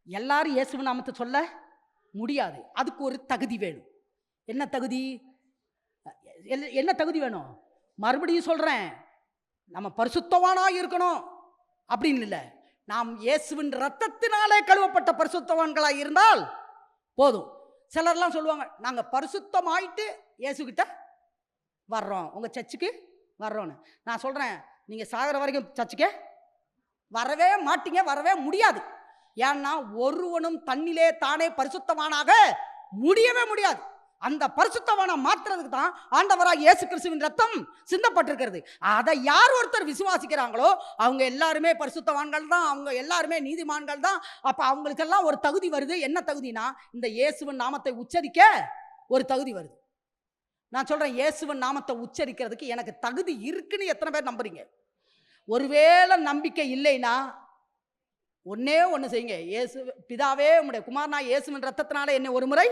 எல்லாரும் இயேசுவின் நாமத்தை சொல்ல முடியாது. அதுக்கு ஒரு தகுதி வேணும். என்ன தகுதி? என்ன தகுதி வேணும்? மறுபடியும் சொல்றேன், நம்ம பரிசுத்தவானா இருக்கணும் அப்படின்னு இல்லை. நாம் இயேசுவின் ரத்தத்தினாலே கழுவப்பட்ட பரிசுத்தவான்களாக இருந்தால் போதும். சிலர்லாம் சொல்லுவாங்க, நாங்கள் பரிசுத்தமாயிட்டு இயேசுகிட்ட வர்றோம், உங்கள் சர்ச்சுக்கு வர்றோன்னு. நான் சொல்கிறேன், நீங்கள் சாகிற வரைக்கும் சர்ச்சுக்கே வரவே மாட்டீங்க, வரவே முடியாது. ஏன்னா ஒருவனும் தன்னிலே தானே பரிசுத்தவானாக முடியவே முடியாது. அந்த பரிசுத்தவான மாற்றுறதுக்கு தான் ஆண்டவராக இயேசு கிறிஸ்துவின் ரத்தம் சிந்தப்பட்டிருக்கிறது. அதை யார் ஒருத்தர் விசுவாசிக்கிறாங்களோ அவங்க எல்லாருமே பரிசுத்தவான்கள் தான், அவங்க எல்லாருமே நீதிமான்கள் தான். அப்போ அவங்களுக்கெல்லாம் ஒரு தகுதி வருது. என்ன தகுதினா, இந்த இயேசுவின் நாமத்தை உச்சரிக்க ஒரு தகுதி வருது. நான் சொல்கிறேன், இயேசுவின் நாமத்தை உச்சரிக்கிறதுக்கு எனக்கு தகுதி இருக்குன்னு எத்தனை பேர் நம்புறீங்க? ஒருவேளை நம்பிக்கை இல்லைன்னா ஒன்னே ஒன்று செய்யுங்க. இயேசு பிதாவே, உம்முடைய குமாரனா இயேசுவின் ரத்தத்தினால என்னை ஒரு முறை